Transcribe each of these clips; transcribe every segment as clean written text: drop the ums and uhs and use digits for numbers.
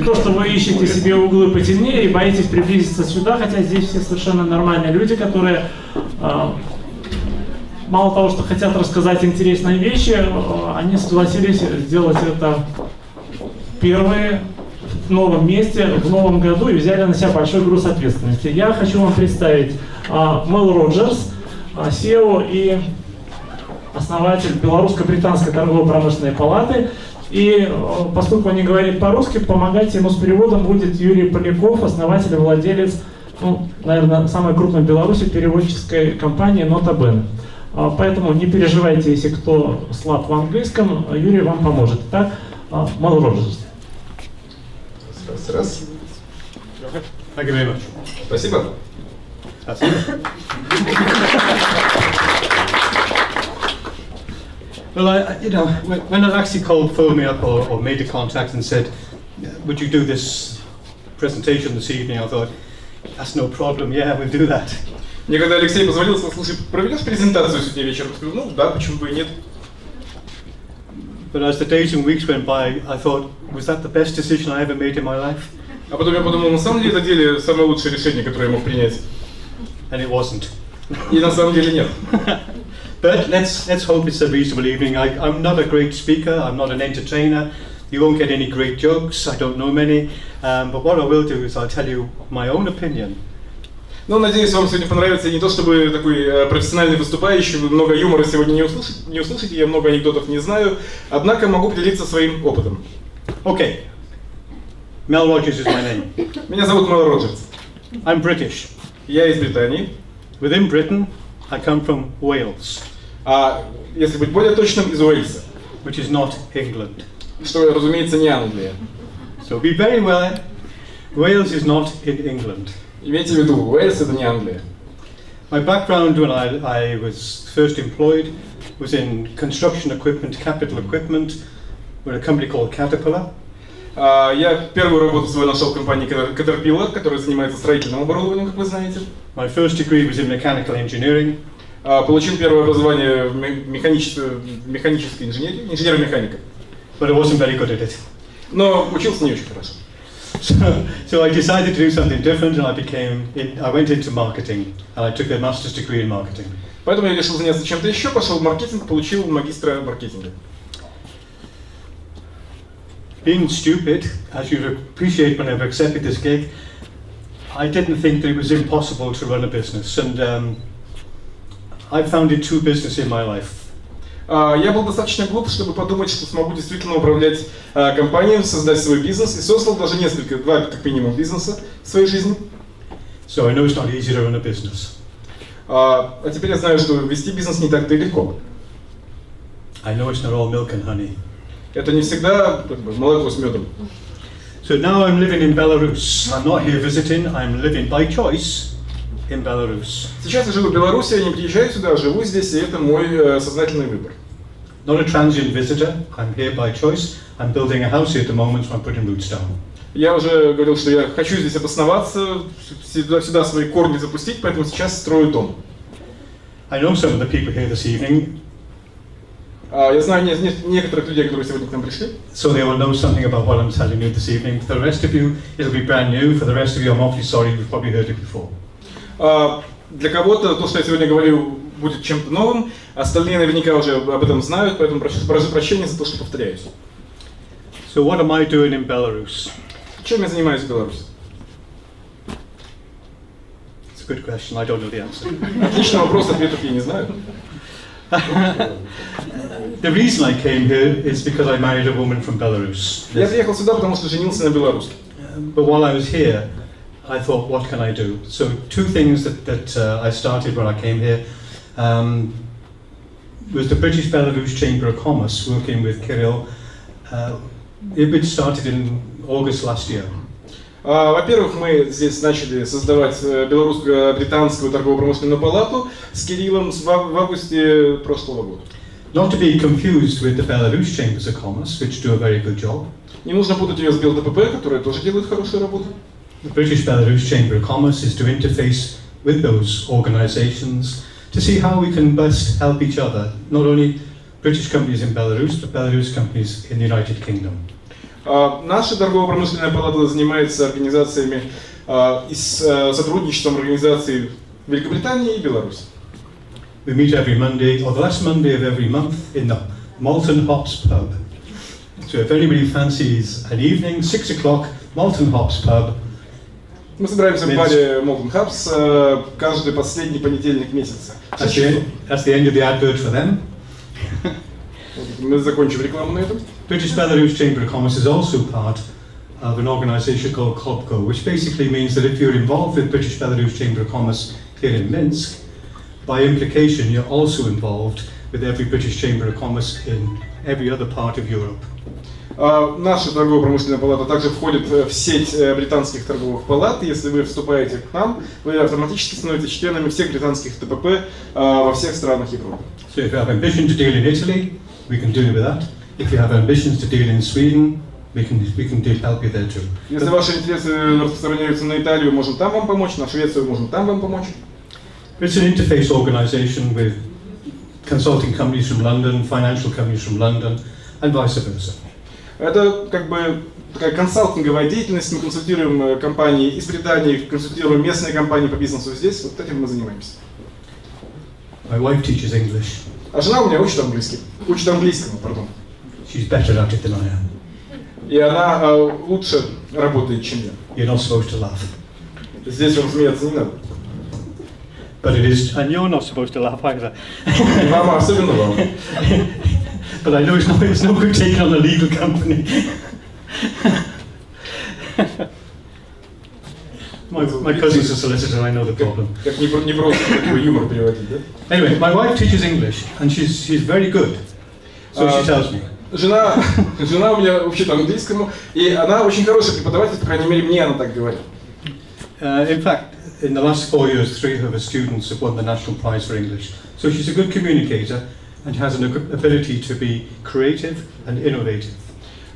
то, что вы ищете себе углы потемнее и боитесь приблизиться сюда, хотя здесь все совершенно нормальные люди, которые мало того, что хотят рассказать интересные вещи, они согласились сделать это первые в новом месте, в новом году и взяли на себя большой груз ответственности. Я хочу вам представить Мел Роджерс, CEO и основатель Белорусско-Британской торгово-промышленной палаты. И поскольку он не говорит по-русски, помогать ему с переводом будет Юрий Поляков, основатель и владелец, ну, наверное, самой крупной в Беларуси переводческой компании «Нота Бен». Поэтому не переживайте, если кто слаб в английском, Юрий вам поможет. Итак, Мел Роджерс. Раз. Thank you very much. Спасибо. Спасибо. Well, when an actually phoned me up or made a contact and said, would you do this presentation this evening, I thought, that's no problem, yeah, we'll do that. Мне когда Алексей позвонил и сказал, слушай, проведешь презентацию сегодня вечером? Я сказал, ну да, почему бы и нет. But as the days and weeks went by, I thought, was that the best decision I ever made in my life? А потом я подумал, на самом деле это деле самое лучшее решение, которое я мог принять. And it wasn't. И на самом деле нет. But let's hope it's a reasonable evening. I'm not a great speaker, I'm not an entertainer. You won't get any great jokes, I don't know many. But what I will do is I'll tell you my own opinion. Ну, надеюсь, вам сегодня понравится. Не то чтобы такой профессиональный выступающий, вы много юмора сегодня не услышите, я много анекдотов не знаю, однако могу поделиться своим опытом. Okay. Mel Rogers is my name. Меня зовут Мел Роджерс. I'm British. Я из Британии. Within Britain, I come from Wales. А если быть более точным, из Уэльса. Which is not England. Что, разумеется, не Англия. So be very well. Wales is not in England. Имейте в виду, Уэльс это не Англия. My background when I was first employed was in construction equipment, capital equipment, with a company called Caterpillar. Я первую работу свою нашел в компании Caterpillar, которая занимается строительным оборудованием, как вы знаете. My first degree was in mechanical engineering. Получил первое образование в механической инженерии, инженер-механика. But I wasn't very good at it. Но учился не очень хорошо. So I decided to do something different, and I went into marketing, and I took a master's degree in marketing. Поэтому я решил заняться чем-то еще, пошел в маркетинг, получил магистра маркетинга. Being stupid, as you'd appreciate when I've accepted this gig, I didn't think that it was impossible to run a business, and I founded 2 businesses in my life. Я был достаточно глуп, чтобы подумать, что смогу действительно управлять компанией, создать свой бизнес, и создал даже два, как минимум, бизнеса в своей жизни. So I know it's not easy to run a business. А теперь я знаю, что вести бизнес не так-то и легко. I know it's not all milk and honey. Это не всегда молоко с медом. So now I'm living in Belarus. I'm not here visiting. I'm living by choice in Belarus. Сейчас я живу в Беларуси, я не приезжаю сюда, живу здесь, и это мой сознательный выбор. Not a transient visitor. I'm here by choice. I'm building a house here at the moment, so I'm putting roots down. Я уже говорил, что я хочу здесь обосноваться, сюда свои корни запустить, поэтому сейчас строю дом. I know some of the people here this evening. Я знаю некоторых людей, которые сегодня к нам пришли. So they will know something about what I'm telling you this evening. For the rest of you, it'll be brand new. For the rest of you, I'm awfully sorry. You've probably heard it before. Для кого-то то, что я сегодня говорю, будет чем-то новым, остальные наверняка уже об этом знают, поэтому прошу прощения за то, что повторяюсь. So what am I doing in Belarus? Чем я занимаюсь в Беларуси? It's a good question. I don't know the answer. Отличный вопрос, ответов я не знаю. The reason I came here is because I married a woman from Belarus. Я приехал сюда, потому что женился на белоруске. But while I was here, I thought, what can I do? So 2 things that I started when I came here was the British-Belarus Chamber of Commerce, working with Kirill. It started in August last year. Во-первых, мы здесь начали создавать Белорусско-британскую торгово-промышленную палату с Кириллом в августе прошлого года. Not to be confused with the Belarus Chambers of Commerce, which do a very good job. Не нужно путать ее с БЛТПП, которая тоже делает хорошую работу. The British-Belarus Chamber of Commerce is to interface with those organizations to see how we can best help each other, not only British companies in Belarus, but Belarus companies in the United Kingdom. Наша торгово-промышленная палата занимается организациями и сотрудничеством организаций Великобритании и Беларуси. We meet every Monday, or the last Monday of every month, in the Malton Hops pub. So if anybody fancies an evening, 6 o'clock, Malton Hops pub. Мы собираемся в баре Molten Hubs каждый последний понедельник месяца. That's the end of the advert for them. Мы закончим рекламу на этом. British-Belarus Chamber of Commerce is also part of an organisation called KOBKO, which basically means that if you're involved with British-Belarus Chamber of Commerce here in Minsk, by implication you're also involved with every British Chamber of Commerce in every other part of Europe. Наша торгово-промышленная палата также входит в сеть британских торговых палат. Если вы вступаете к нам, вы автоматически становитесь членами всех британских ТПП во всех странах Европы. So if you have ambition to deal in Italy, we can deal with that. If you have ambitions to deal in Sweden, we can help you there too. Если ваши интересы распространяются на Италию, можем там вам помочь, на Швецию можем там вам помочь. It's an interface organisation with consulting companies from London, financial companies from London, and vice versa. Это как бы такая консалтинговая деятельность. Мы консультируем компании из Британии, консультируем местные компании по бизнесу здесь. Вот этим мы занимаемся. My wife teaches English. А жена у меня учит английский. Учит английскому, пардон. She's better at it than I am. И она лучше работает, чем я. You're not supposed to laugh. Здесь вам смеяться не надо. But it is, and you're not supposed to laugh either. Вам, особенно вам. But I know it's no good taking on a legal company. my cousin's a solicitor, I know the problem. Как не просто такой юмор переводить, да? Anyway, my wife teaches English, and she's very good. So she tells me. Жена у меня учит английскому, и она очень хороший преподаватель, по крайней мере, мне она так говорит. In fact, in the last 4 years, 3 of her students have won the National Prize for English. So she's a good communicator and has an ability to be creative and innovative.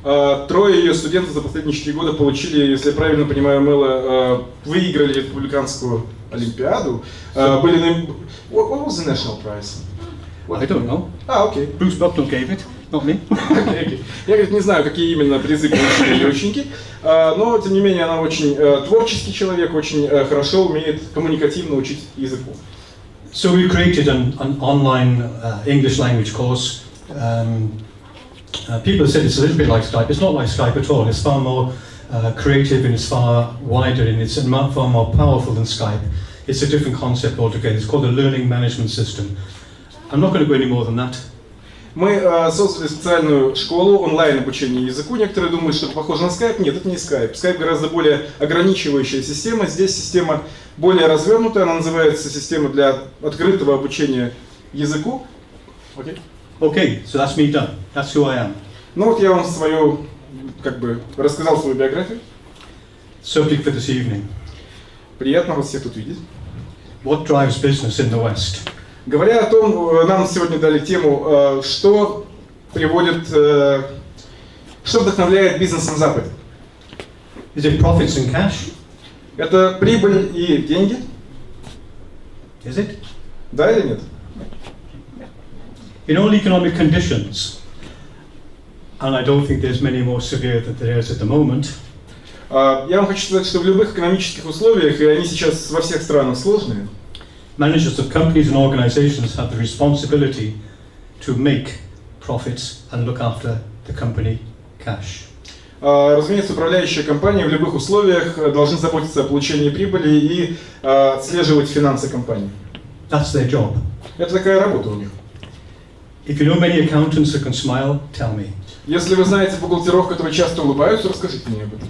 Трое ее студентов за последние 4 года получили, если я правильно понимаю, Мэла, выиграли республиканскую олимпиаду. Были на... What was the national prize? I don't know. Окей. Bruce Bucknell gave it, not me. Я, говорит, не знаю, какие именно призы получили ее ученики, но, тем не менее, она очень творческий человек, очень хорошо умеет коммуникативно учить языку. So we created an online English language course. People said it's a little bit like Skype. It's not like Skype at all. It's far more creative and it's far wider and it's far more powerful than Skype. It's a different concept altogether. It's called a learning management system. I'm not going to go any more than that. Мы создали специальную школу онлайн обучения языку. Некоторые думают, что это похоже на Skype. Нет, это не Skype. Skype гораздо более ограничивающая система. Здесь система более развернутая. Она называется система для открытого обучения языку. Okay. Okay, so that's me done. That's who I am. Ну вот я вам свою, рассказал свою биографию. Subject for this evening. Приятно вас всех тут видеть. What drives business in the West? Говоря о том, нам сегодня дали тему, что приводит, что вдохновляет бизнес на Западе. Is it profits and cash? Это прибыль и деньги. Is it? Да или нет? In all economic conditions, and I don't think there's many more severe than there is at the moment. Я вам хочу сказать, что в любых экономических условиях, и они сейчас во всех странах сложные, managers of companies and organizations have the responsibility to make profits and look after the company cash. Разумеется, управляющие компании в любых условиях должны заботиться о получении прибыли и отслеживать финансы компании. That's their job. Это такая работа у них. If you know many accountants that can smile, tell me. Если вы знаете бухгалтеров, которые часто улыбаются, расскажите мне об этом.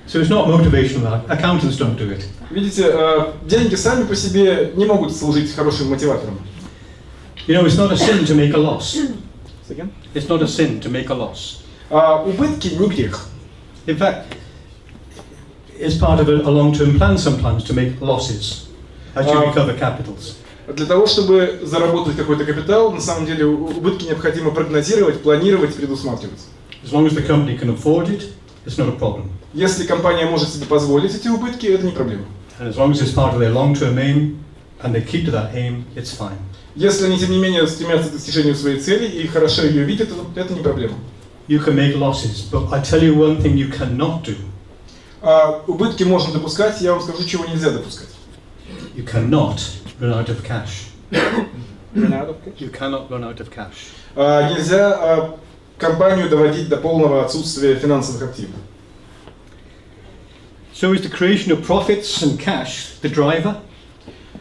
So it's not motivational. Accountants don't do it. Видите, деньги сами по себе не могут служить хорошим мотиватором. You know, it's not a sin to make a loss. Again? It's not a sin to make a loss. Убытки не грех. In fact, it's part of a long-term plan sometimes to make losses as you recover capitals. Для того, чтобы заработать какой-то капитал, на самом деле убытки необходимо прогнозировать, планировать, предусматривать. As long as the company can afford it, it's not a problem. Если компания может себе позволить эти убытки, это не проблема. And as long as it's part of their long-term aim and they keep to that aim, it's fine. Если они, тем не менее, стремятся к достижению своей цели и хорошо ее видят, это не проблема. you can make losses, but I tell you one thing you cannot do. Убытки можно допускать, я вам скажу, чего нельзя допускать. You cannot run out of cash. Run out of cash? You cannot run out of cash. Нельзя компанию доводить до полного отсутствия финансовых активов. So is the creation of profits and cash the driver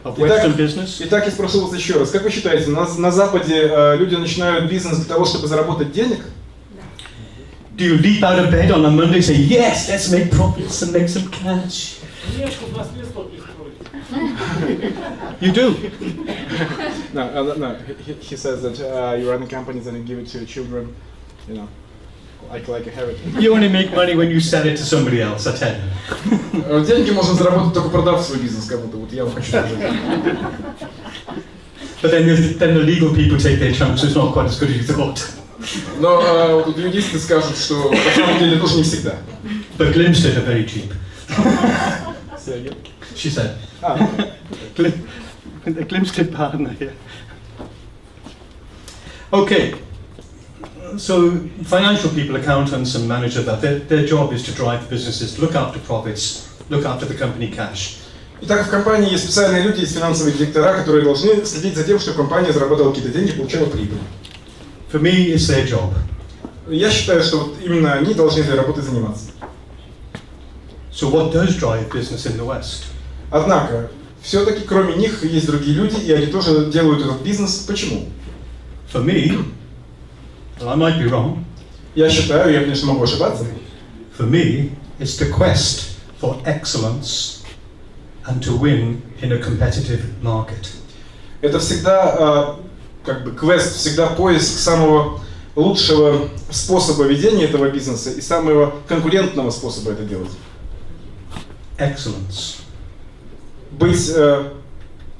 of Western business? Итак, я спрошу вас еще раз. Как вы считаете, на Западе люди начинают бизнес для того, чтобы заработать денег? Do you leap out of bed on a Monday and say, yes, let's make profits and make some cash? You do? No. He says that you run companies and you give it to your children, you know, like a heritage. You only make money when you sell it to somebody else, I tell you. Деньги можно заработать только продав свой бизнес кому-то. Вот я вам хочу сказать. But then the legal people take their chance, so it's not quite as good as you thought. Но вот юристы скажут, что на самом деле тоже не всегда. But Glimstead are very cheap. She said. The Glimstead partner here. Okay. So financial people, accountants and managers, their job is to drive the businesses, look after profits, look after the company cash. Итак, в компании есть специальные люди, есть финансовые директора, которые должны следить за тем, чтобы компания зарабатывала какие-то деньги, получала прибыль. For me, it's their job. Я считаю, что вот именно они должны этой работой заниматься. So what does drive business in the West? Однако, все-таки кроме них есть другие люди, и они тоже делают этот бизнес. Почему? For me, well, I might be wrong. Я считаю, я, конечно, могу ошибаться. For me, it's the quest for excellence and to win in a competitive market. Это всегда как бы квест, всегда поиск самого лучшего способа ведения этого бизнеса и самого конкурентного способа это делать. Excellence. Быть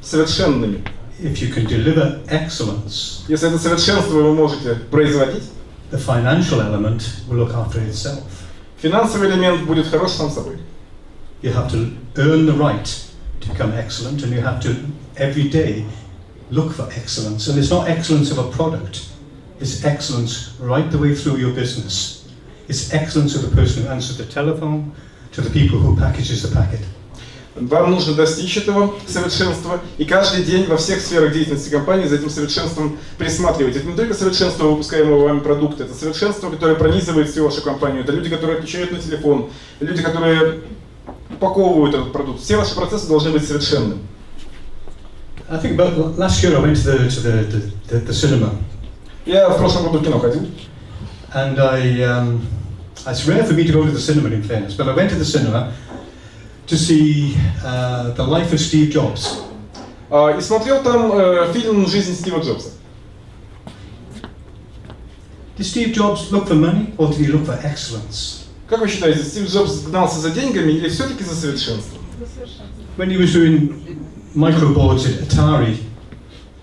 совершенными. If you can deliver excellence, Если это совершенство вы можете производить, the financial element will look after itself. финансовый элемент будет хорош сам собой. You have to earn the right to become excellent, and you have to every day look for excellence. And it's not excellence of a product, it's excellence right the way through your business. It's excellence of the person who answers the telephone, to the people who packages the packet. Вам нужно достичь этого совершенства, и каждый день во всех сферах деятельности компании за этим совершенством присматривать. Это не только совершенство выпускаемого вами продукта, это совершенство, которое пронизывает всю вашу компанию. Это люди, которые отвечают на телефон, люди, которые упаковывают этот продукт. Все ваши процессы должны быть совершенными. I think about last year I went to the cinema. Я в прошлом году в кино ходил. And it's rare for me to go to the cinema, in fairness, but I went to the cinema to see the life of Steve Jobs. И смотрел там фильм «Жизнь Стива Джобса». Did Steve Jobs look for money, or did he look for excellence? Как вы считаете, Стив Джобс гнался за деньгами или все-таки за совершенством? When he was doing microboards at Atari,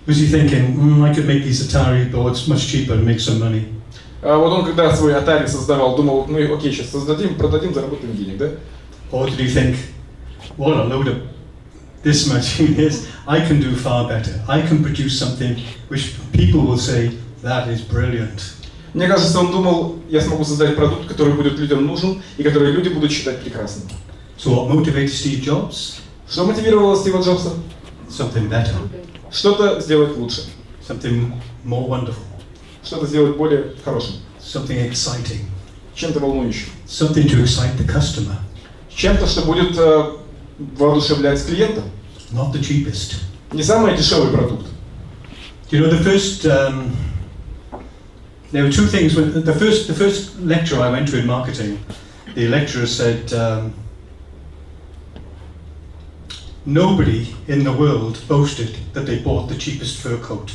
was he thinking, I could make these Atari boards much cheaper and make some money? Вот он когда свой Atari создавал, думал, ну окей, сейчас создадим, продадим, заработаем денег, да? Or did he think, what a load of this machine is, I can do far better. I can produce something which people will say, that is brilliant. Мне кажется, он думал, я смогу создать продукт, который будет людям нужен и который люди будут считать прекрасным. So what motivated Steve Jobs? Что мотивировало Стива Джобса? Something better. Что-то сделать лучше. Something more wonderful. Что-то сделать более хорошим. Something exciting. Чем-то волнующим. Something to excite the customer. Чем-то, что будет воодушевлять клиента. Not the cheapest. Не самый дешевый продукт. You know, the first, there were two things. The first lecture I went to in marketing, the lecturer said, nobody in the world boasted that they bought the cheapest fur coat.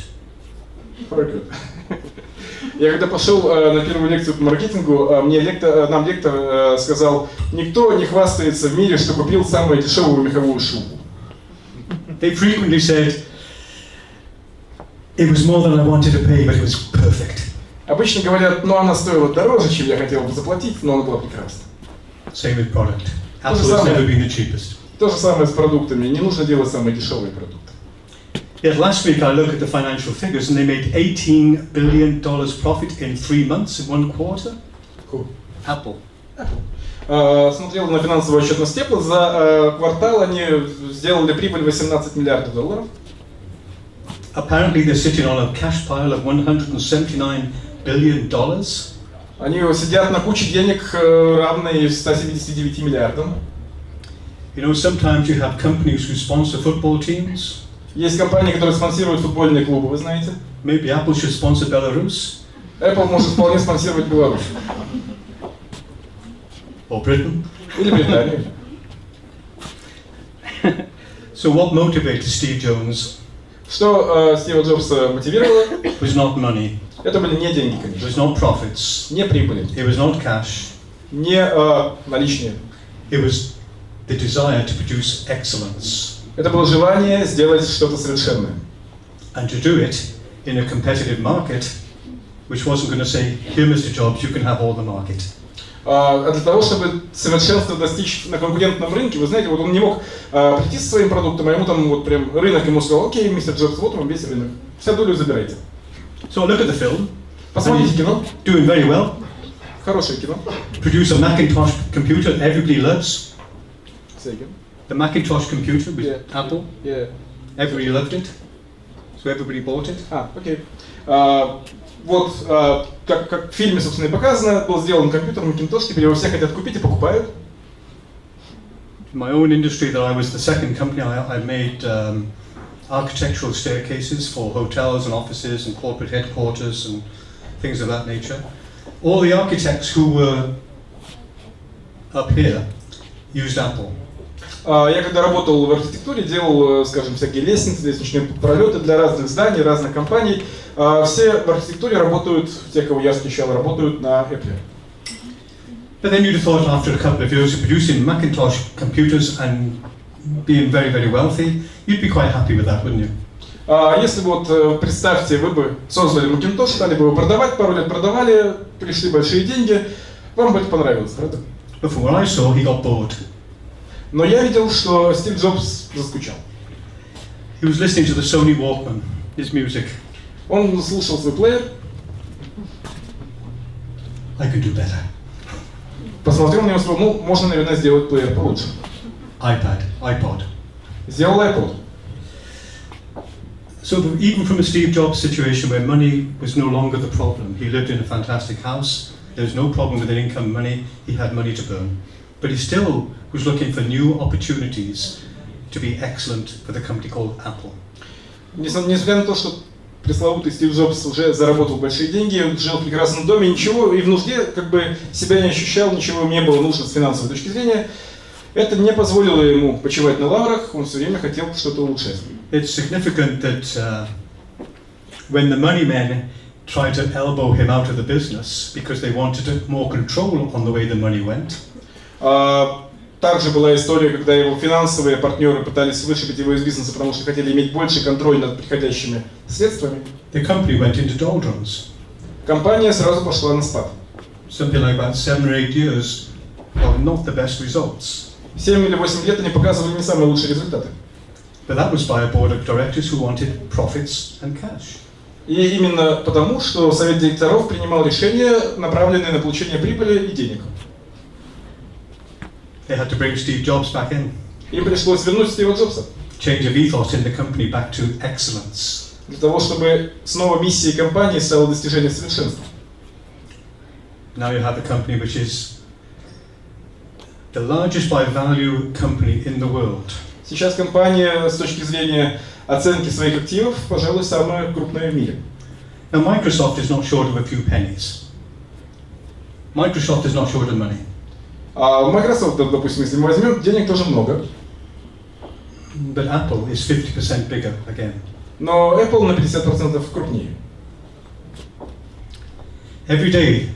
Я когда пошел на первую лекцию по маркетингу, нам лектор сказал, никто не хвастается в мире, что купил самую дешевую меховую шубу. They frequently said, it was more than I wanted to pay, but it was perfect. Обычно говорят, ну она стоила дороже, чем я хотел бы заплатить, но она была прекрасна. Same with product. Apple has never been the cheapest. То же самое с продуктами. Не нужно делать самые дешевые продукты. Yet last week I looked at the financial figures and they made $18 billion profit in 3 months, in 1 quarter. Cool. Apple. Смотрел на финансовую отчетность Apple, за квартал они сделали прибыль $18 миллиардов. Apparently they're sitting on a cash pile of $179 billion. Они сидят на куче денег, равной 179 миллиардам. You know, sometimes you have companies who sponsor football teams. Есть компании, которые спонсируют футбольные клубы, вы знаете. Maybe Apple should sponsor Belarus. Apple может вполне спонсировать Беларусь. Or Britain. Или Британию. So what motivated Steve Jones? Что Стива Джобса мотивировало? It was not money. Это были не деньги, It конечно. was not profits. Не прибыли. It was not cash. Не наличные. It was the desire to produce excellence. Это было желание сделать что-то совершенное. And to do it in a competitive market, which wasn't going to say, here, Mr. Jobs, you can have all the market. А для того, чтобы совершенство достичь на конкурентном рынке, вы знаете, вот он не мог прийти со своим продуктом, а ему там вот прям рынок ему сказал: окей, мистер Джобс, вот вам весь рынок, вся долю забирайте. So I look at the film. Посмотрите кино, Doing very well. хорошее кино. Produce a Macintosh computer that everybody loves. Say again. The Macintosh computer with Yeah. Apple. Yeah. Everybody loved it. So everybody bought it. Окей. Вот, как в фильме, собственно, и показано, был сделан компьютер Macintosh, теперь его все хотят купить и покупают. In my own industry, that I was the second company, I made architectural staircases for hotels and offices and corporate headquarters and things of that nature. All the architects who were up here used Apple. Я когда работал в архитектуре, делал, скажем, всякие лестницы, лестничные пролеты для разных зданий, разных компаний. Все в архитектуре работают, те, кого я встречал, работают на Apple. But then you'd have thought after a couple of years of producing Macintosh computers and being very, very wealthy, you'd be quite happy with that, wouldn't you? Если вот, представьте, вы бы создали Macintosh, стали бы его продавать, пару лет продавали, пришли большие деньги, вам бы это понравилось, правда? But from what I saw, he got bored. Но я видел, что Стив Джобс заскучал. He was listening to the Sony Walkman, his music. Он слушал свой плеер, I could do better. посмотрел на него и сказал: ну, можно, наверное, сделать плеер получше. iPod. Сделал iPod. So even from a Steve Jobs situation where money was no longer the problem, he lived in a fantastic house, there was no problem with an income money, he had money to burn. But he still was looking for new opportunities to be excellent for the company called Apple. Несмотря на то, что пресловутый Стив Джобс уже заработал большие деньги, он жил в прекрасном доме, ничего, и в нужде как бы себя не ощущал, ничего ему не было нужно с финансовой точки зрения, это не позволило ему почивать на лаврах, он все время хотел что-то улучшать. It's significant that when the money men tried to elbow him out of the business because they wanted more control on the way the money went. Также была история, когда его финансовые партнеры пытались вышибить его из бизнеса, потому что хотели иметь больше контроль над приходящими средствами. The company went into doldrums. Компания сразу пошла на спад. Something like about 7 or 8 years, well, not the best results. 7 или 8 лет они показывали не самые лучшие результаты. But that was by a board of directors who wanted profits and cash. И именно потому, что совет директоров принимал решения, направленные на получение прибыли и денег. They had to bring Steve Jobs back in. Им пришлось вернуть Стива Джобса. Change of ethos in the company back to excellence. Для того, чтобы снова миссией компании стало достижение совершенства. Now you have a company which is the largest by value company in the world. Сейчас компания с точки зрения оценки своих активов, пожалуй, самая крупная в мире. Now Microsoft is not short of a few pennies. Microsoft is not short of money. А у Microsoft, допустим, если мы возьмем, денег тоже много. But Apple is 50% bigger again. Но Apple на 50% крупнее. Every day,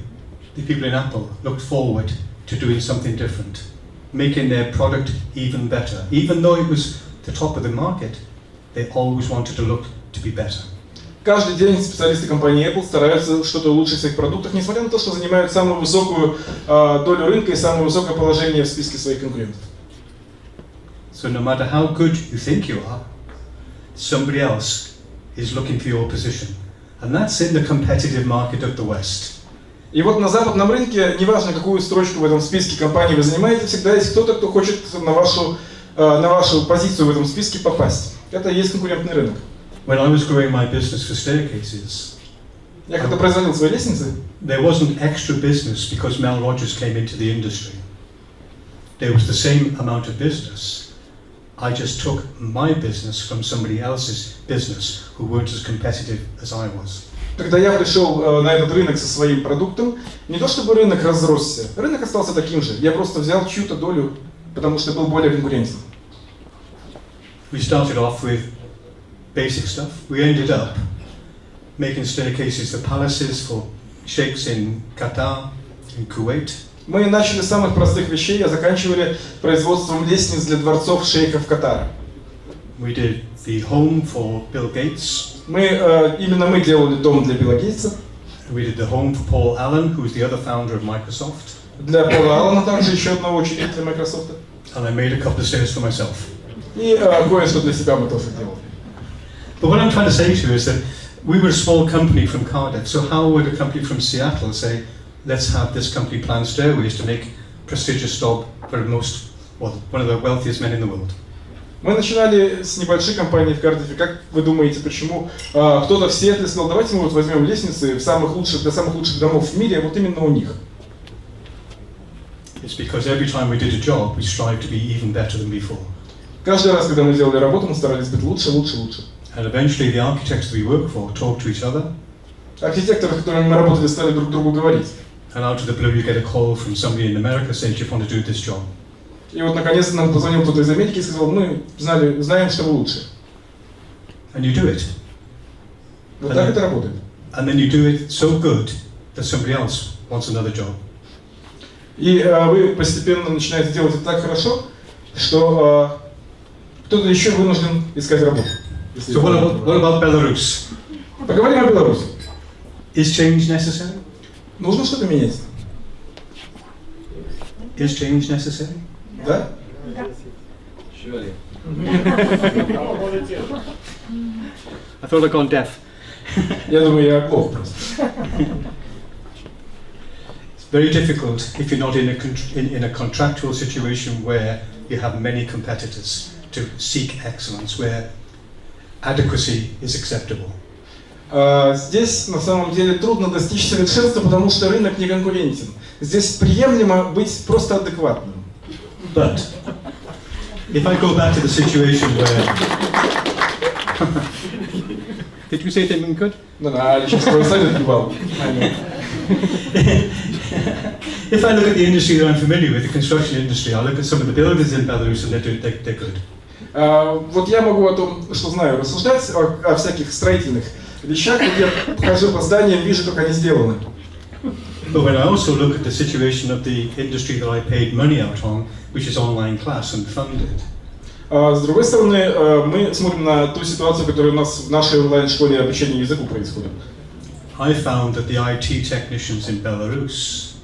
the people in Apple looked forward to doing something different, making their product even better. Even though it was the top of the market, they always wanted to look to be better. Каждый день специалисты компании Apple стараются что-то улучшить в своих продуктах, несмотря на то, что занимают самую высокую долю рынка и самое высокое положение в списке своих конкурентов. So no matter how good you think you are, somebody else is looking for your position. And that's in the competitive market of the West. И вот на западном рынке, неважно какую строчку в этом списке компаний вы занимаете, всегда есть кто-то, кто хочет на вашу позицию в этом списке попасть. Это и есть конкурентный рынок. When I was growing my business for staircases, Я когда производил свои лестницы, there wasn't extra business because Mel Rogers came into the industry. There was the same amount of business. I just took my business from somebody else's business who weren't as competitive as I was. когда я пришел на этот рынок со своим продуктом, не то чтобы рынок разросся, рынок остался таким же. Я просто взял чью-то долю, потому что был более конкурентен. We started off with basic stuff. We ended up making staircases for palaces, for sheikhs in Qatar, in Kuwait. Мы начали с самых простых вещей, а заканчивали производством лестниц для дворцов шейхов Катара. We did the home for Bill Gates. Именно мы делали дом для Билла Гейтса. We did the home for Paul Allen, who is the other founder of Microsoft. Для Пола Аллена также еще одного учредителя Microsoft. And I made a couple of stairs for myself. И кое-что для себя мы тоже делали. But what I'm trying to say to you is that we were a small company from Cardiff, so how would a company from Seattle say, let's have this company plan stairways to make prestigious job for one of the wealthiest men in the world? Мы начинали с небольшой компании в Кардифе. Как вы думаете, почему кто-то в Сиэтле сказал, давайте мы вот возьмем лестницы для самых лучших домов в мире, вот именно у них? It's because every time we did a job, we strived to be even better than before. Каждый раз, когда мы делали работу, мы старались быть лучше, лучше, лучше. And eventually the architects that we work for talk to each other. Архитекторы, с которыми мы работали, стали друг другу говорить. And out of the blue you get a call from somebody in America saying, do you want to do this job? И вот наконец-то нам позвонил кто-то из Америки и сказал, мы знаем, что вы лучше. And you do it. Вот так это работает. And then you do it so good that somebody else wants another job. И вы постепенно начинаете делать это так хорошо, что кто-то еще вынужден искать работу. So what about Belarus? Поговорим о Беларуси. Is change necessary? Нужно что-то менять. Is change necessary? Да? I thought I'd gone deaf. Я думаю, я плохо просто. It's very difficult if you're not in a contractual situation where you have many competitors to seek excellence, where adequacy is acceptable. Здесь на самом деле трудно достичь совершенства, потому что рынок не конкурентен. Здесь приемлемо быть просто адекватным. But if I go back to the situation where did you say something good? No, I just decided well. If I look at the industry that I'm familiar with, the construction industry, I look at some of the builders in Belarus and they're good. Вот я могу о том, что знаю, рассуждать о всяких строительных вещах, где я хожу по зданиям, вижу, как они сделаны. But when I also look at the situation of the industry that I paid money out on, which is online class and funded. С другой стороны, мы смотрим на ту ситуацию, которая у нас в нашей онлайн-школе обучения языку происходит. I found that the IT technicians in Belarus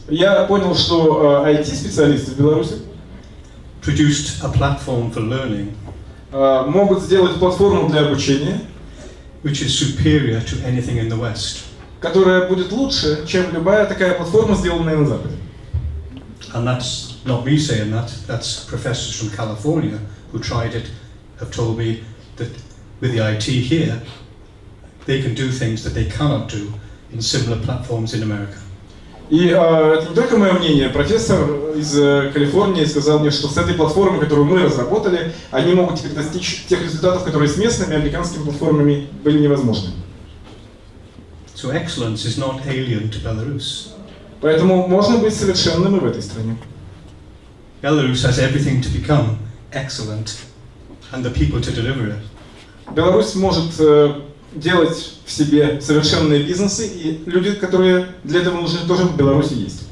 Я понял, что IT-специалисты в Беларуси produced a platform for learning могут сделать платформу для обучения, which is superior to anything in the West. Которая будет лучше, чем любая такая платформа, сделанная на Западе. And that's not me saying that, that's professors from California who tried it, have told me that with the IT here, they can do things that they cannot do in similar platforms in America. И это не только мое мнение. Профессор из Калифорнии сказал мне, что с этой платформой, которую мы разработали, они могут теперь достичь тех результатов, которые с местными американскими платформами были невозможны. So excellence is not alien to Belarus. Поэтому можно быть совершенным и в этой стране. Belarus has everything to become excellent and the people to deliver it. Беларусь может делать в себе совершенные бизнесы, и люди, которые для этого нужны, тоже в Беларуси есть.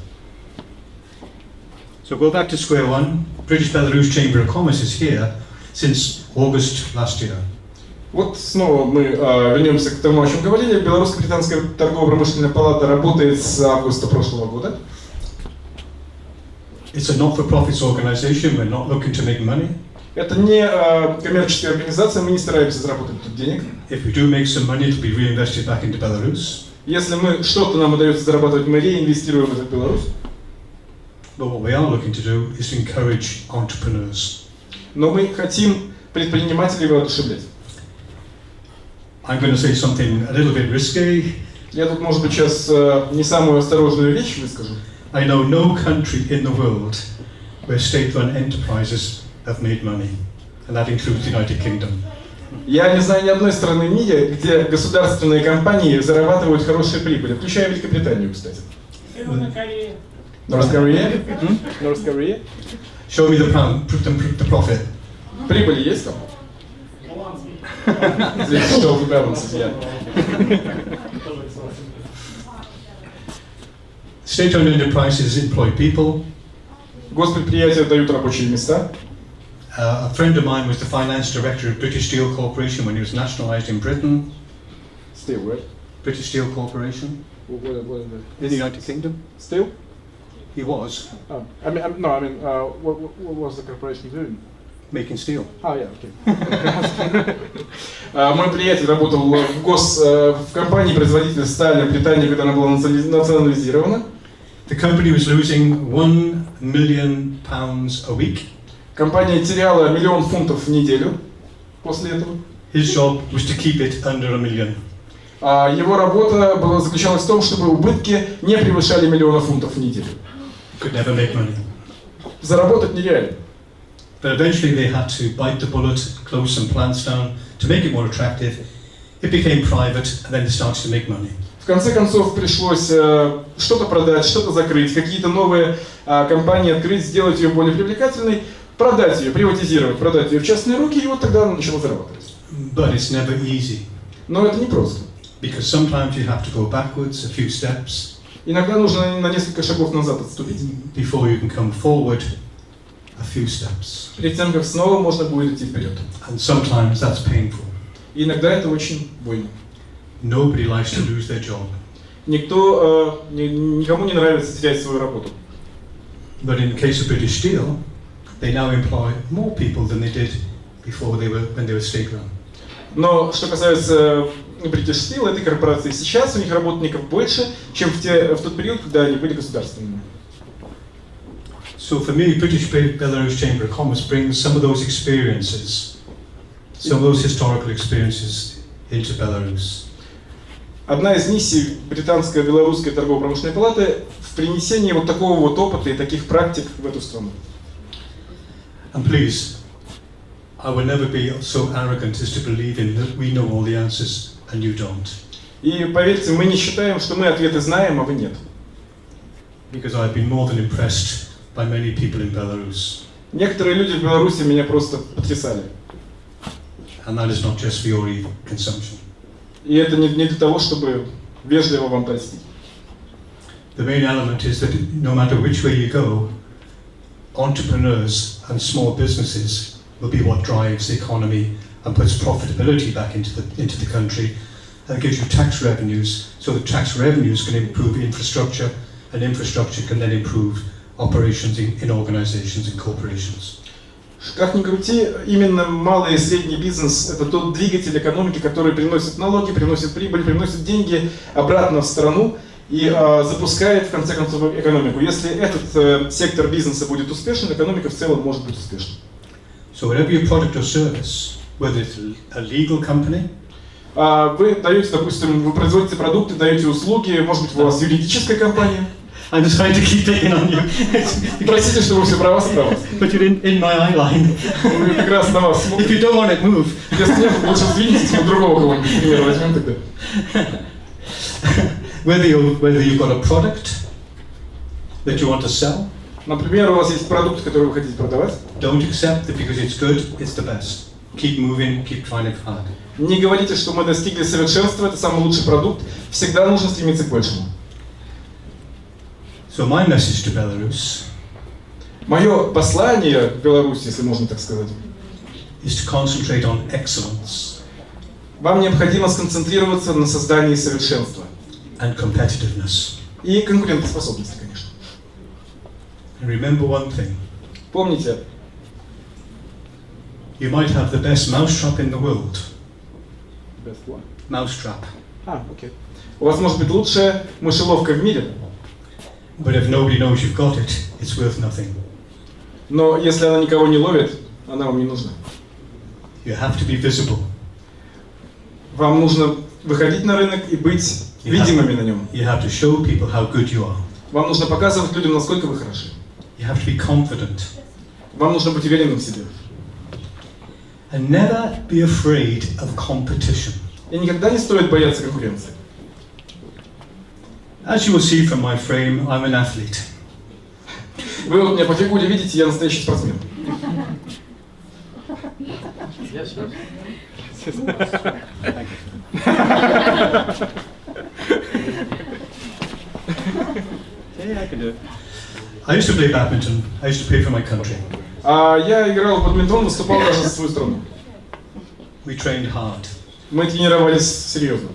So go back to square one. British-Belarus Chamber of Commerce is here since August last year. Вот снова мы вернемся к тому, о чем говорили. Белорусско-британская торгово-промышленная палата работает с августа прошлого года. It's a not-for-profit organization. We're not looking to make money. Это не коммерческая организация, мы не стараемся заработать тут денег. If we do make some money, it will be reinvested back into Belarus. Если что-то нам удается зарабатывать, мы реинвестируем это в Беларусь. But what we are looking to do is to encourage entrepreneurs. Но мы хотим предпринимателей воодушевлять. I'm going to say something a little bit risque. Я тут, может быть, сейчас не самую осторожную вещь выскажу. I know no country in the world where state-run enterprises have made money, and that includes the United Kingdom. Я не знаю ни одной страны в мире, где государственные компании зарабатывают хорошие прибыли, включая Великобританию, кстати. Северная Корея. North Korea? North Korea? Show me the profit. Прибыли есть там? Здесь что в balance, yeah. State-owned enterprises employ people. Госпредприятия дают рабочие места. A friend of mine was the finance director of British Steel Corporation when he was nationalised in Britain. Steel, right? British Steel Corporation What in the United Kingdom. Steel? He was Oh, what was the corporation doing? making steel. Yeah, okay. Мой приятель работал в компании производителя стали в Британии, когда она была национализирована. The company was losing £1 million a week. Компания теряла $1 миллион в неделю после этого. His job was to keep it under $1 million. Его работа заключалась в том, чтобы убытки не превышали $1 миллион в неделю. Could never make money. Заработать нереально. But eventually they had to bite the bullet, close some plants down to make it more attractive. It became private, and then they started to make money. В конце концов пришлось что-то продать, что-то закрыть, какие-то новые компании открыть, сделать ее более привлекательной, продать ее, приватизировать, продать ее в частные руки, и вот тогда она начала зарабатывать. But it's never easy. Но это не просто. Because sometimes you have to go backwards a few steps. Иногда нужно на несколько шагов назад отступить. Before you can come forward a few steps. Перед тем, как снова можно будет идти вперед. And sometimes that's painful. И иногда это очень больно. Nobody likes to lose their job. Никому не нравится терять свою работу. But in the case of British Steel, they now employ more people than they did before when they were state-run. Но что касается British Steel, этой корпорации, сейчас у них работников больше, чем в тот период, когда они были государственными. So for me, British-Belarus Chamber of Commerce brings some of those experiences, some of those historical experiences into Belarus. Одна из миссий британской белорусской торгово-промышленной палаты в принесении вот такого вот опыта и таких практик в эту страну. And please, I will never be so arrogant as to believe in that we know all the answers and you don't. И поверьте, мы не считаем, что мы ответы знаем, а вы нет. Because I've been more than impressed by many people in Belarus. Некоторые люди в Беларуси меня просто потрясали. And that is not just for your consumption. И это не для того, чтобы вежливо вам простить. The main element is that no matter which way you go, entrepreneurs and small businesses will be what drives the economy and puts profitability back into the country and gives you tax revenues, so that tax revenues can improve infrastructure, and infrastructure can then improve operations in organizations and corporations. Как ни крути, именно малый и средний бизнес – это тот двигатель экономики, который приносит налоги, приносит прибыль, приносит деньги обратно в страну и запускает, в конце концов, экономику. Если этот сектор бизнеса будет успешен, экономика в целом может быть успешной. So whatever your product or service, whether it's a legal company, вы даете, допустим, вы производите продукты, даете услуги, может быть, у вас юридическая компания. I'm just trying to keep picking on you. Простите, что вы все про вас и про вас. But you're in my eye line. Мы как раз на вас If смотрим. you don't want it, move. Если нет, лучше сдвинитесь, мы другого кого-нибудь, например, возьмем тогда. Whether you've got a product that you want to sell, Например, у вас есть продукт, который вы хотите продавать. don't accept that because it's good, it's the best. Keep moving, keep trying it hard. Не говорите, что мы достигли совершенства, это самый лучший продукт. Всегда нужно стремиться к большему. So my message to Belarus Мое послание в Беларуси, если можно так сказать, is to concentrate on excellence вам необходимо сконцентрироваться на создании совершенства and competitiveness. и конкурентоспособности, конечно. And remember one thing, Помните, You might have the best mousetrap in the world. Best one. Mousetrap. Окей. У вас может быть лучшая мышеловка в мире, But if nobody knows you've got it, it's worth nothing. но если она никого не ловит, она вам не нужна. You have to be visible. Вам нужно выходить на рынок и быть видимыми на нем. You have to show people how good you are. Вам нужно показывать людям, насколько вы хороши. You have to be confident. Вам нужно быть уверенным в себе. And never be afraid of competition. И никогда не стоит бояться конкуренции. As you will see from my frame, I'm an athlete. Вы вот меня по фигуре видите, я настоящий спортсмен. I used to play badminton. I used to play for my country. Я играл в бадминтон, выступал даже за свою страну. We trained hard, Мы тренировались серьезно.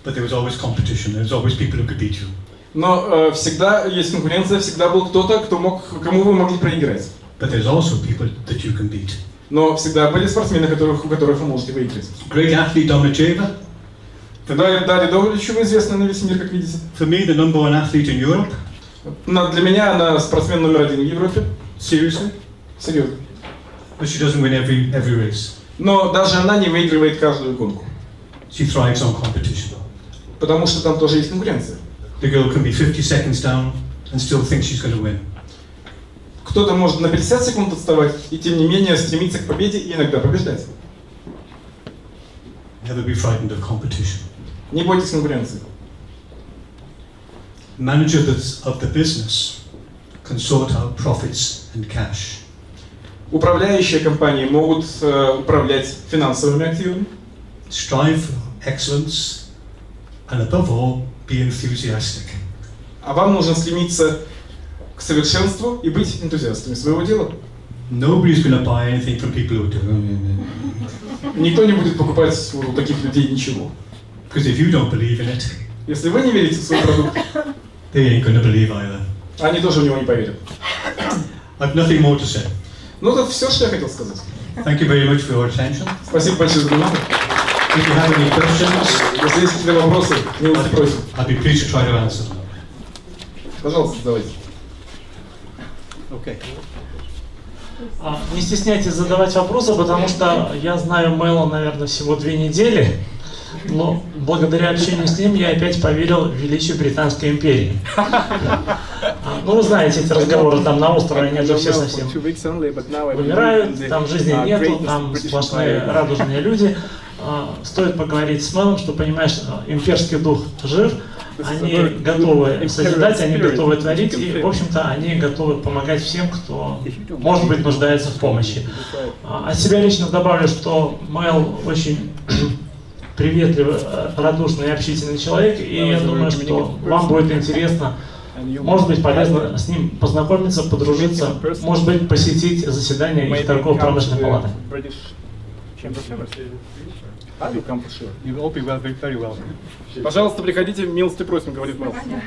but there was always competition. There was always people who could beat you. Но всегда есть конкуренция, всегда был кто-то, кому вы могли проиграть. But there's also people that you can beat. Но всегда были спортсмены, у которых вы можете выиграть. Great athlete Dominicheva. Дарья Довличева известна на весь мир, как видите. For me, the number one athlete in Europe. Для меня она спортсмен номер один в Европе. Seriously? Серьезно. But she doesn't win every race. Но даже она не выигрывает каждую гонку. She thrives on competition. Потому что там тоже есть конкуренция. The girl can be 50 seconds down and still think she's going to win. Кто-то может на 50 секунд отставать и тем не менее стремиться к победе и иногда побеждать. Never be frightened of competition. Не бойтесь конкуренции. Manager of the business can sort out profits and cash. Управляющие компании могут управлять финансовыми активами. Strive for excellence and above all, be enthusiastic. А вам нужно стремиться к совершенству и быть энтузиастами своего дела. Nobody's going to buy anything from people who do. Никто не будет покупать у таких людей ничего. Because if you don't believe in it, Если вы не верите в свой продукт, they ain't going to believe either. они тоже в него не поверят. I've nothing more to say. Ну, это все, что я хотел сказать. Thank you very much for your attention. Спасибо большое за внимание. If you have any questions, Если есть какие-то вопросы, милости просим. I'd be pleased to try to answer them. Пожалуйста, задавайте. Okay. Не стесняйтесь задавать вопросы, потому что я знаю Мэла, наверное, всего 2 недели, но благодаря общению с ним я опять поверил в величие Британской империи. Ну, вы знаете эти разговоры, там на острове нету, все совсем вымирают, там жизни нету, там сплошные радужные люди. Стоит поговорить с Мелом, что, понимаешь, имперский дух жив, они готовы созидать, они готовы творить, и, в общем-то, они готовы помогать всем, кто, может быть, нуждается в помощи. От себя лично добавлю, что Мел очень приветливый, радушный и общительный человек, и я думаю, что вам будет интересно, может быть, полезно с ним познакомиться, подружиться, может быть, посетить заседание их торгово-промышленной палаты. Пожалуйста, приходите, милости просим, говорит Мел.